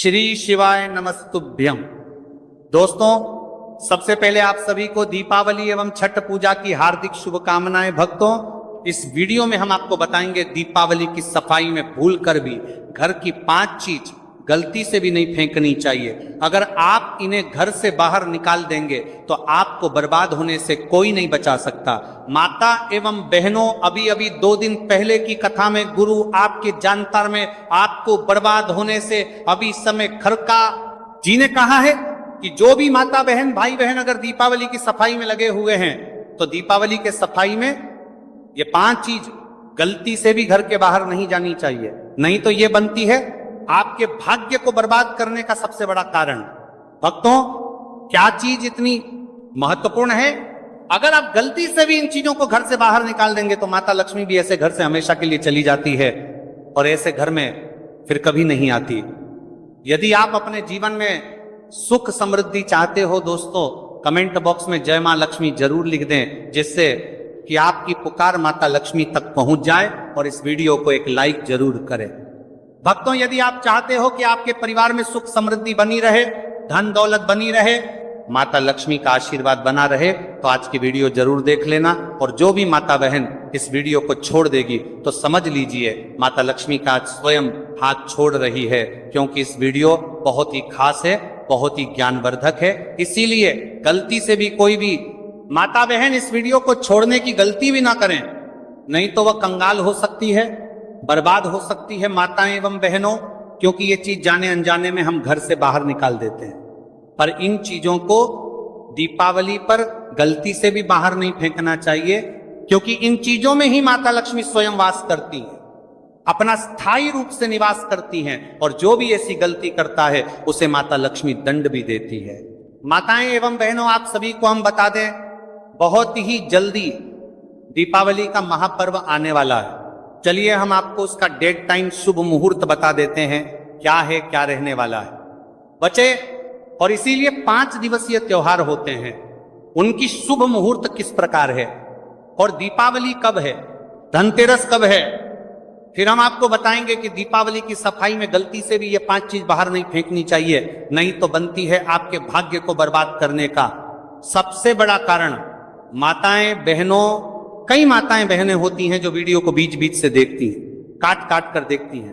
श्री शिवाय नमस्तुभ्यम। दोस्तों, सबसे पहले आप सभी को दीपावली एवं छठ पूजा की हार्दिक शुभकामनाएं। भक्तों, इस वीडियो में हम आपको बताएंगे दीपावली की सफाई में भूल कर भी घर की 5 चीज गलती से भी नहीं फेंकनी चाहिए। अगर आप इन्हें घर से बाहर निकाल देंगे तो आपको बर्बाद होने से कोई नहीं बचा सकता। माता एवं बहनों, अभी अभी 2 दिन पहले की कथा में गुरु आपके जानकार में आपको बर्बाद होने से अभी समय खरका जी ने कहा है कि जो भी माता बहन भाई बहन अगर दीपावली की सफाई में लगे हुए हैं तो दीपावली के सफाई में ये 5 चीज गलती से भी घर के बाहर नहीं जानी चाहिए, नहीं तो ये बनती है आपके भाग्य को बर्बाद करने का सबसे बड़ा कारण। भक्तों, क्या चीज इतनी महत्वपूर्ण है? अगर आप गलती से भी इन चीजों को घर से बाहर निकाल देंगे तो माता लक्ष्मी भी ऐसे घर से हमेशा के लिए चली जाती है और ऐसे घर में फिर कभी नहीं आती। यदि आप अपने जीवन में सुख समृद्धि चाहते हो दोस्तों, कमेंट बॉक्स में जय मां लक्ष्मी जरूर लिख दें, जिससे कि आपकी पुकार माता लक्ष्मी तक पहुंच जाए। और इस वीडियो को एक लाइक जरूर करें। भक्तों, यदि आप चाहते हो कि आपके परिवार में सुख समृद्धि बनी रहे, धन दौलत बनी रहे, माता लक्ष्मी का आशीर्वाद बना रहे, तो आज की वीडियो जरूर देख लेना। और जो भी माता बहन इस वीडियो को छोड़ देगी तो समझ लीजिए माता लक्ष्मी का आज स्वयं हाथ छोड़ रही है, क्योंकि इस वीडियो बहुत ही खास है, बहुत ही ज्ञानवर्धक है। इसीलिए गलती से भी कोई भी माता बहन इस वीडियो को छोड़ने की गलती भी ना करें, नहीं तो वह कंगाल हो सकती है, बर्बाद हो सकती है माताएं एवं बहनों, क्योंकि ये चीज जाने अनजाने में हम घर से बाहर निकाल देते हैं। पर इन चीजों को दीपावली पर गलती से भी बाहर नहीं फेंकना चाहिए, क्योंकि इन चीजों में ही माता लक्ष्मी स्वयं वास करती है, अपना स्थायी रूप से निवास करती हैं। और जो भी ऐसी गलती करता है उसे माता लक्ष्मी दंड भी देती है। माताएं एवं बहनों, आप सभी को हम बता दें, बहुत ही जल्दी दीपावली का महापर्व आने वाला है। चलिए हम आपको उसका डेट टाइम शुभ मुहूर्त बता देते हैं, क्या है, क्या रहने वाला है बच्चे। और इसीलिए 5 दिवसीय त्योहार होते हैं, उनकी शुभ मुहूर्त किस प्रकार है और दीपावली कब है, धनतेरस कब है। फिर हम आपको बताएंगे कि दीपावली की सफाई में गलती से भी ये 5 चीज बाहर नहीं फेंकनी चाहिए, नहीं तो बनती है आपके भाग्य को बर्बाद करने का सबसे बड़ा कारण। माताएं बहनों, कई माताएं बहनें होती हैं जो वीडियो को बीच बीच से देखती हैं, काट काट कर देखती हैं,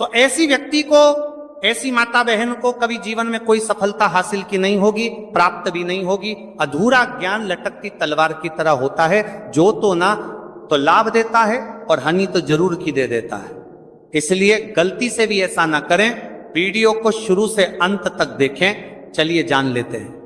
तो ऐसी व्यक्ति को, ऐसी माता बहन को कभी जीवन में कोई सफलता हासिल की नहीं होगी, प्राप्त भी नहीं होगी। अधूरा ज्ञान लटकती तलवार की तरह होता है, जो तो ना तो लाभ देता है और हानि तो जरूर की दे देता है। इसलिए गलती से भी ऐसा ना करें, वीडियो को शुरू से अंत तक देखें। चलिए जान लेते हैं।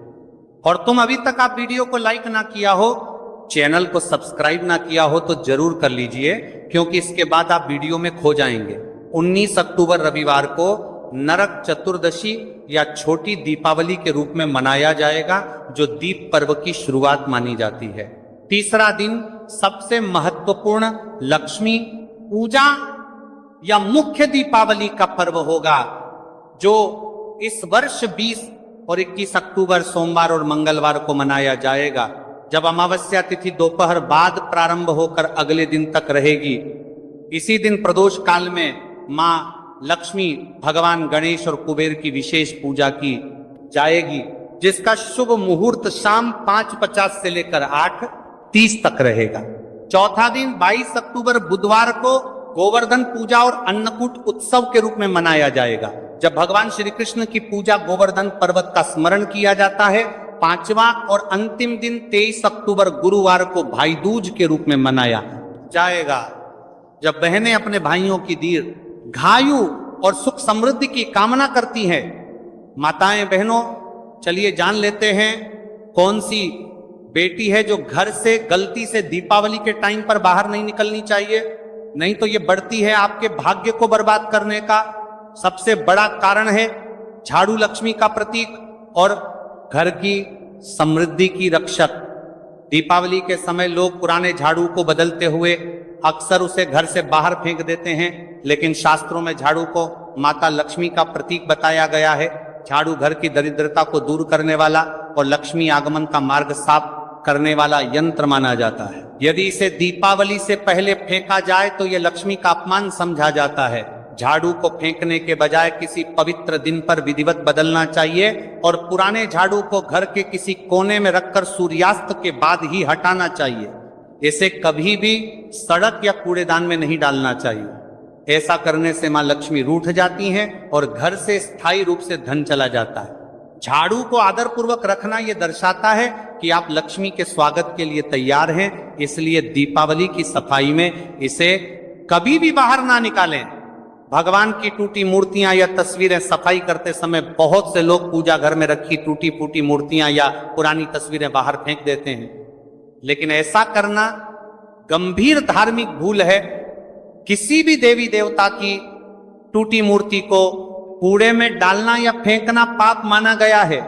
और तुम अभी तक आप वीडियो को लाइक ना किया हो, चैनल को सब्सक्राइब ना किया हो तो जरूर कर लीजिए, क्योंकि इसके बाद आप वीडियो में खो जाएंगे। 19 अक्टूबर रविवार को नरक चतुर्दशी या छोटी दीपावली के रूप में मनाया जाएगा, जो दीप पर्व की शुरुआत मानी जाती है। तीसरा दिन सबसे महत्वपूर्ण लक्ष्मी पूजा या मुख्य दीपावली का पर्व होगा, जो इस वर्ष 20 और 21 अक्टूबर सोमवार और मंगलवार को मनाया जाएगा, जब अमावस्या तिथि दोपहर बाद प्रारंभ होकर अगले दिन तक रहेगी। इसी दिन प्रदोष काल में मां लक्ष्मी, भगवान गणेश और कुबेर की विशेष पूजा की जाएगी, जिसका शुभ मुहूर्त शाम 5:50 से लेकर 8:30 तक रहेगा। चौथा दिन 22 अक्टूबर बुधवार को गोवर्धन पूजा और अन्नकूट उत्सव के रूप में मनाया जाएगा, जब भगवान श्री कृष्ण की पूजा गोवर्धन पर्वत का स्मरण किया जाता है। पांचवा और अंतिम दिन 23 अक्टूबर गुरुवार को भाई दूज के रूप में मनाया जाएगा, जब बहनें अपने भाइयों की दीर्घायु और सुख समृद्धि की कामना करती हैं। माताएं बहनों, चलिए जान लेते हैं कौन सी बेटी है जो घर से गलती से दीपावली के टाइम पर बाहर नहीं निकलनी चाहिए, नहीं तो ये बढ़ती है आपके भाग्य को बर्बाद करने का सबसे बड़ा कारण है। झाड़ू लक्ष्मी का प्रतीक और घर की समृद्धि की रक्षक। दीपावली के समय लोग पुराने झाड़ू को बदलते हुए अक्सर उसे घर से बाहर फेंक देते हैं, लेकिन शास्त्रों में झाड़ू को माता लक्ष्मी का प्रतीक बताया गया है। झाड़ू घर की दरिद्रता को दूर करने वाला और लक्ष्मी आगमन का मार्ग साफ करने वाला यंत्र माना जाता है। यदि इसे दीपावली से पहले फेंका जाए तो यह लक्ष्मी का अपमान समझा जाता है। झाड़ू को फेंकने के बजाय किसी पवित्र दिन पर विधिवत बदलना चाहिए और पुराने झाड़ू को घर के किसी कोने में रखकर सूर्यास्त के बाद ही हटाना चाहिए। इसे कभी भी सड़क या कूड़ेदान में नहीं डालना चाहिए। ऐसा करने से मां लक्ष्मी रूठ जाती हैं और घर से स्थायी रूप से धन चला जाता है। झाड़ू को आदरपूर्वक रखना यह दर्शाता है कि आप लक्ष्मी के स्वागत के लिए तैयार हैं, इसलिए दीपावली की सफाई में इसे कभी भी बाहर ना निकालें। भगवान की टूटी मूर्तियां या तस्वीरें सफाई करते समय बहुत से लोग पूजा घर में रखी टूटी फूटी मूर्तियां या पुरानी तस्वीरें बाहर फेंक देते हैं, लेकिन ऐसा करना गंभीर धार्मिक भूल है। किसी भी देवी देवता की टूटी मूर्ति को कूड़े में डालना या फेंकना पाप माना गया है।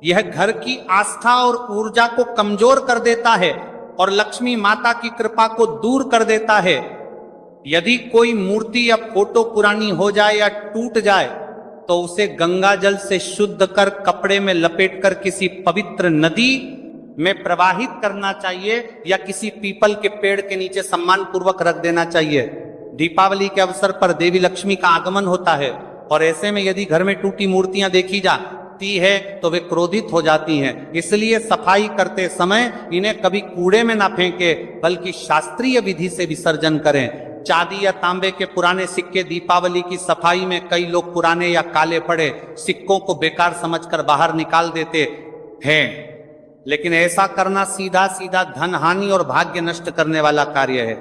यह घर की आस्था और ऊर्जा को कमजोर कर देता है और लक्ष्मी माता की कृपा को दूर कर देता है। यदि कोई मूर्ति या फोटो पुरानी हो जाए या टूट जाए तो उसे गंगा जल से शुद्ध कर कपड़े में लपेटकर किसी पवित्र नदी में प्रवाहित करना चाहिए या किसी पीपल के पेड़ के नीचे सम्मान पूर्वक रख देना चाहिए। दीपावली के अवसर पर देवी लक्ष्मी का आगमन होता है और ऐसे में यदि घर में टूटी मूर्तियां देखी जाती है तो वे क्रोधित हो जाती हैं। इसलिए सफाई करते समय इन्हें कभी कूड़े में ना फेंके बल्कि शास्त्रीय विधि से विसर्जन करें। चांदी या तांबे के पुराने सिक्के दीपावली की सफाई में कई लोग पुराने या काले पड़े सिक्कों को बेकार समझकर बाहर निकाल देते हैं, लेकिन ऐसा करना सीधा सीधा धन हानि और भाग्य नष्ट करने वाला कार्य है।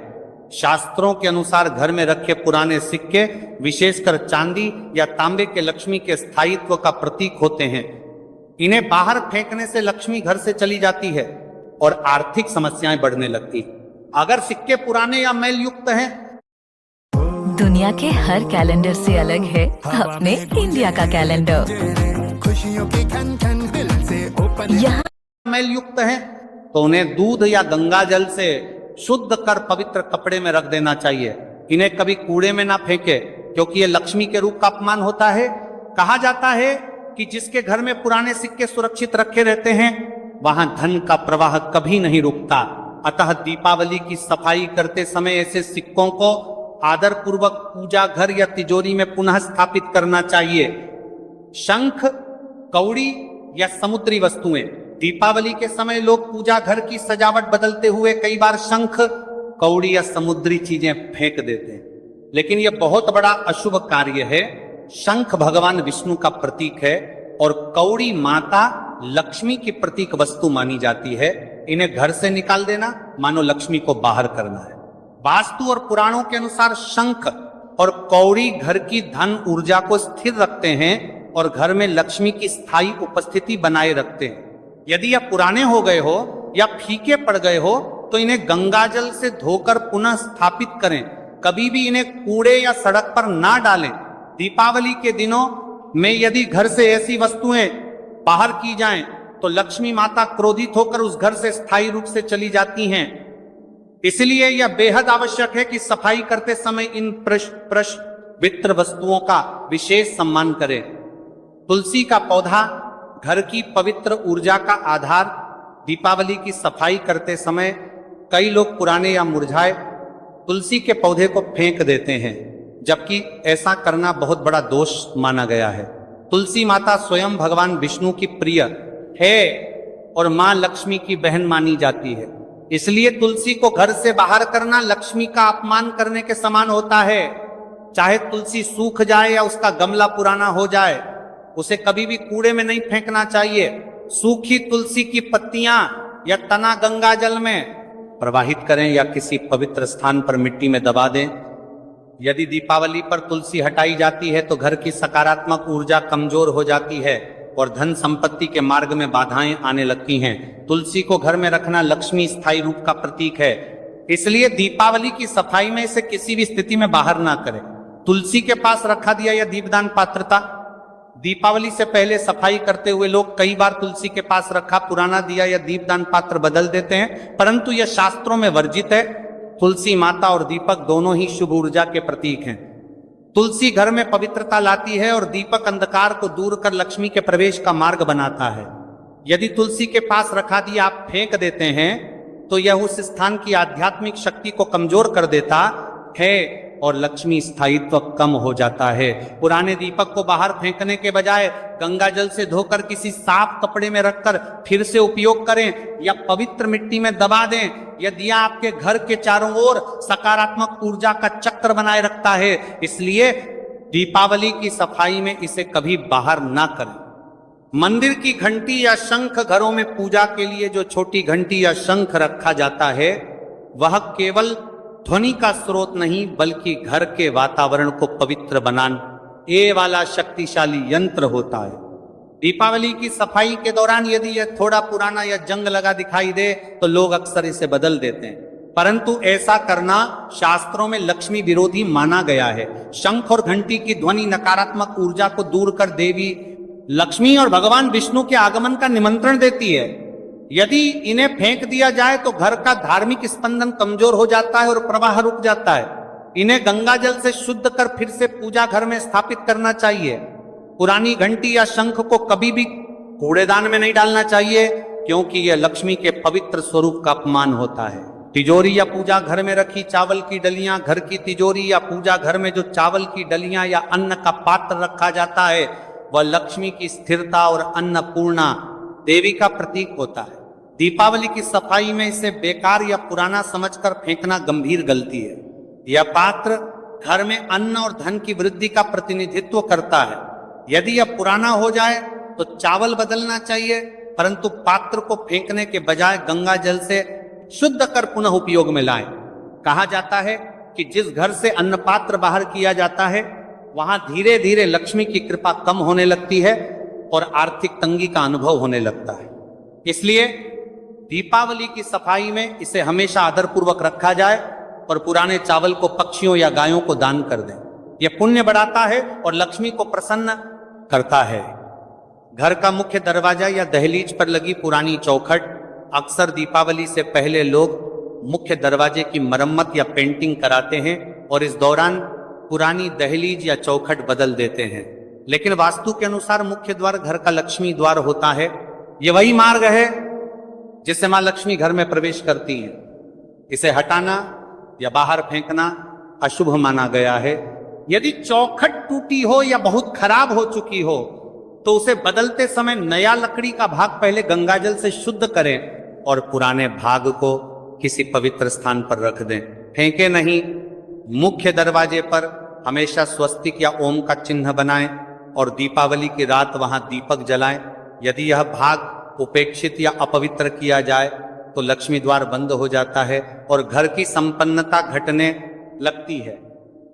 शास्त्रों के अनुसार घर में रखे पुराने सिक्के विशेषकर चांदी या तांबे के लक्ष्मी के स्थायित्व का प्रतीक होते हैं। इन्हें बाहर फेंकने से लक्ष्मी घर से चली जाती है और आर्थिक समस्याएं बढ़ने लगती। अगर सिक्के पुराने या मैल युक्त हैं, दुनिया के हर कैलेंडर से अलग है अपने इंडिया का कैलेंडर। यहाँ मैल युक्त हैं तो उन्हें दूध या गंगा जल से शुद्ध कर पवित्र कपड़े में रख देना चाहिए। इन्हें कभी कूड़े में ना फेंके क्योंकि ये लक्ष्मी के रूप का अपमान होता है। कहा जाता है कि जिसके घर में पुराने सिक्के सुरक्षित रखे रहते हैं वहां धन का प्रवाह कभी नहीं रुकता। अतः दीपावली की सफाई करते समय ऐसे सिक्कों को आदर पूर्वक पूजा घर या तिजोरी में पुनः स्थापित करना चाहिए। शंख, कौड़ी या समुद्री वस्तुएं, दीपावली के समय लोग पूजा घर की सजावट बदलते हुए कई बार शंख, कौड़ी या समुद्री चीजें फेंक देते हैं, लेकिन यह बहुत बड़ा अशुभ कार्य है। शंख भगवान विष्णु का प्रतीक है और कौड़ी माता लक्ष्मी की प्रतीक वस्तु मानी जाती है। इन्हें घर से निकाल देना मानो लक्ष्मी को बाहर करना है। वास्तु और पुराणों के अनुसार शंख और कौड़ी घर की धन ऊर्जा को स्थिर रखते हैं और घर में लक्ष्मी की स्थायी उपस्थिति बनाए रखते हैं। यदि यह पुराने हो गए हो या फीके पड़ गए हो तो इन्हें गंगाजल से धोकर पुनः स्थापित करें। कभी भी इन्हें कूड़े या सड़क पर ना डालें। दीपावली के दिनों में यदि घर से ऐसी वस्तुएं बाहर की जाएं तो लक्ष्मी माता क्रोधित होकर उस घर से स्थायी रूप से चली जाती हैं। इसलिए यह बेहद आवश्यक है कि सफाई करते समय इन पवित्र वस्तुओं का विशेष सम्मान करें। तुलसी का पौधा घर की पवित्र ऊर्जा का आधार। दीपावली की सफाई करते समय कई लोग पुराने या मुरझाए तुलसी के पौधे को फेंक देते हैं, जबकि ऐसा करना बहुत बड़ा दोष माना गया है। तुलसी माता स्वयं भगवान विष्णु की प्रिय है और मां लक्ष्मी की बहन मानी जाती है। इसलिए तुलसी को घर से बाहर करना लक्ष्मी का अपमान करने के समान होता है। चाहे तुलसी सूख जाए या उसका गमला पुराना हो जाए, उसे कभी भी कूड़े में नहीं फेंकना चाहिए। सूखी तुलसी की पत्तियां या तना गंगा जल में प्रवाहित करें या किसी पवित्र स्थान पर मिट्टी में दबा दें। यदि दीपावली पर तुलसी हटाई जाती है तो घर की सकारात्मक ऊर्जा कमजोर हो जाती है और धन संपत्ति के मार्ग में बाधाएं आने लगती हैं। तुलसी को घर में रखना लक्ष्मी स्थायी रूप का प्रतीक है, इसलिए दीपावली की सफाई में इसे किसी भी स्थिति में बाहर ना करें। तुलसी के पास रखा दिया या दीपदान पात्रता। दीपावली से पहले सफाई करते हुए लोग कई बार तुलसी के पास रखा पुराना दिया या दीपदान पात्र बदल देते हैं, परंतु यह शास्त्रों में वर्जित है। तुलसी माता और दीपक दोनों ही शुभ ऊर्जा के प्रतीक हैं। तुलसी घर में पवित्रता लाती है और दीपक अंधकार को दूर कर लक्ष्मी के प्रवेश का मार्ग बनाता है। यदि तुलसी के पास रखा दिया आप फेंक देते हैं तो यह उस स्थान की आध्यात्मिक शक्ति को कमजोर कर देता है और लक्ष्मी स्थायित्व कम हो जाता है। पुराने दीपक को बाहर फेंकने के बजाय गंगा जल से धोकर किसी साफ कपड़े में रखकर फिर से उपयोग करें या पवित्र मिट्टी में दबा दें। यह दिया आपके घर के चारों ओर सकारात्मक ऊर्जा का चक्र बनाए रखता है। इसलिए दीपावली की सफाई में इसे कभी बाहर ना करें। मंदिर की घंटी या शंख, घरों में पूजा के लिए जो छोटी घंटी या शंख रखा जाता है, वह केवल ध्वनि का स्रोत नहीं बल्कि घर के वातावरण को पवित्र बनाने वाला शक्तिशाली यंत्र होता है। दीपावली की सफाई के दौरान यदि यह थोड़ा पुराना या जंग लगा दिखाई दे तो लोग अक्सर इसे बदल देते हैं, परंतु ऐसा करना शास्त्रों में लक्ष्मी विरोधी माना गया है। शंख और घंटी की ध्वनि नकारात्मक ऊर्जा को दूर कर देवी लक्ष्मी और भगवान विष्णु के आगमन का निमंत्रण देती है। यदि इन्हें फेंक दिया जाए तो घर का धार्मिक स्पंदन कमजोर हो जाता है और प्रवाह रुक जाता है। इन्हें गंगा जल से शुद्ध कर फिर से पूजा घर में स्थापित करना चाहिए। पुरानी घंटी या शंख को कभी भी कूड़ेदान में नहीं डालना चाहिए, क्योंकि यह लक्ष्मी के पवित्र स्वरूप का अपमान होता है। तिजोरी या पूजा घर में रखी चावल की डलियां, घर की तिजोरी या पूजा घर में जो चावल की डलियां या अन्न का पात्र रखा जाता है, वह लक्ष्मी की स्थिरता और अन्नपूर्णा देवी का प्रतीक होता है। दीपावली की सफाई में इसे बेकार या पुराना समझकर फेंकना गंभीर गलती है। यह पात्र घर में अन्न और धन की वृद्धि का प्रतिनिधित्व करता है। यदि यह पुराना हो जाए तो चावल बदलना चाहिए, परंतु पात्र को फेंकने के बजाय गंगा जल से शुद्ध कर पुनः उपयोग में लाएं। कहा जाता है कि जिस घर से अन्न पात्र बाहर किया जाता है, वहां धीरे धीरे लक्ष्मी की कृपा कम होने लगती है और आर्थिक तंगी का अनुभव होने लगता है। इसलिए दीपावली की सफाई में इसे हमेशा आदरपूर्वक रखा जाए और पुराने चावल को पक्षियों या गायों को दान कर दें। यह पुण्य बढ़ाता है और लक्ष्मी को प्रसन्न करता है। घर का मुख्य दरवाजा या दहलीज पर लगी पुरानी चौखट, अक्सर दीपावली से पहले लोग मुख्य दरवाजे की मरम्मत या पेंटिंग कराते हैं और इस दौरान पुरानी दहलीज या चौखट बदल देते हैं। लेकिन वास्तु के अनुसार मुख्य द्वार घर का लक्ष्मी द्वार होता है। यह वही मार्ग है जिससे मां लक्ष्मी घर में प्रवेश करती हैं। इसे हटाना या बाहर फेंकना अशुभ माना गया है। यदि चौखट टूटी हो या बहुत खराब हो चुकी हो तो उसे बदलते समय नया लकड़ी का भाग पहले गंगाजल से शुद्ध करें और पुराने भाग को किसी पवित्र स्थान पर रख दें, फेंके नहीं। मुख्य दरवाजे पर हमेशा स्वस्तिक या ओम का चिन्ह बनाएं और दीपावली की रात वहां दीपक जलाएं। यदि यह भाग उपेक्षित या अपवित्र किया जाए तो लक्ष्मी द्वार बंद हो जाता है और घर की संपन्नता घटने लगती है।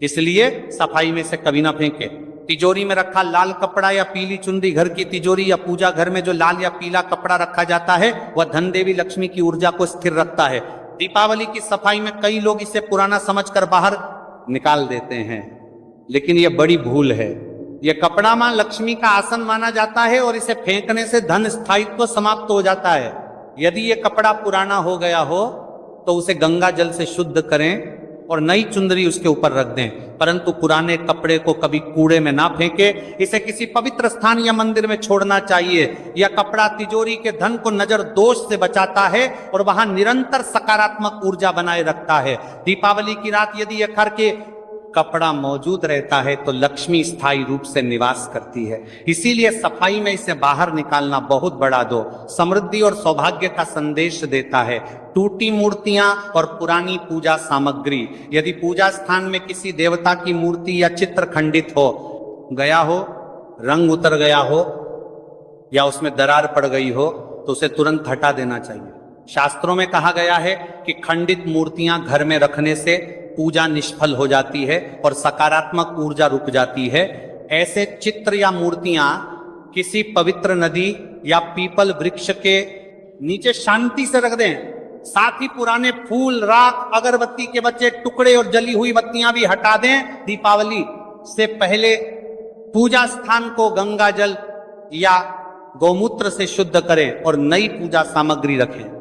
इसलिए सफाई में से कभी ना फेंके। तिजोरी में रखा लाल कपड़ा या पीली चुनरी, घर की तिजोरी या पूजा घर में जो लाल या पीला कपड़ा रखा जाता है, वह धन देवी लक्ष्मी की ऊर्जा को स्थिर रखता है। दीपावली की सफाई में कई लोग इसे पुराना समझकर बाहर निकाल देते हैं, लेकिन यह बड़ी भूल है। यह कपड़ा मां लक्ष्मी का आसन माना जाता है और इसे फेंकने से धन स्थायित्व समाप्त हो जाता है। यदि यह कपड़ा पुराना हो गया हो तो उसे गंगा जल से शुद्ध करें और नई चुंदरी उसके ऊपर रख दें, परंतु पुराने कपड़े को कभी कूड़े में ना फेंके। इसे किसी पवित्र स्थान या मंदिर में छोड़ना चाहिए। यह कपड़ा तिजोरी के धन को नजर दोष से बचाता है और वहां निरंतर सकारात्मक ऊर्जा बनाए रखता है। दीपावली की रात यदि यह घर के कपड़ा मौजूद रहता है तो लक्ष्मी स्थायी रूप से निवास करती है। इसीलिए सफाई में इसे बाहर निकालना बहुत बड़ा दो समृद्धि और सौभाग्य का संदेश देता है। टूटी मूर्तियां और पुरानी पूजा सामग्री, यदि पूजा स्थान में किसी देवता की मूर्ति या चित्र खंडित हो गया हो, रंग उतर गया हो या उसमें दरार पड़ गई हो तो उसे तुरंत हटा देना चाहिए। शास्त्रों में कहा गया है कि खंडित मूर्तियां घर में रखने से पूजा निष्फल हो जाती है और सकारात्मक ऊर्जा रुक जाती है। ऐसे चित्र या मूर्तियां किसी पवित्र नदी या पीपल वृक्ष के नीचे शांति से रख दें। साथ ही पुराने फूल, राख, अगरबत्ती के बचे टुकड़े और जली हुई बत्तियां भी हटा दें। दीपावली से पहले पूजा स्थान को गंगा जल या गौमूत्र से शुद्ध करें और नई पूजा सामग्री रखें।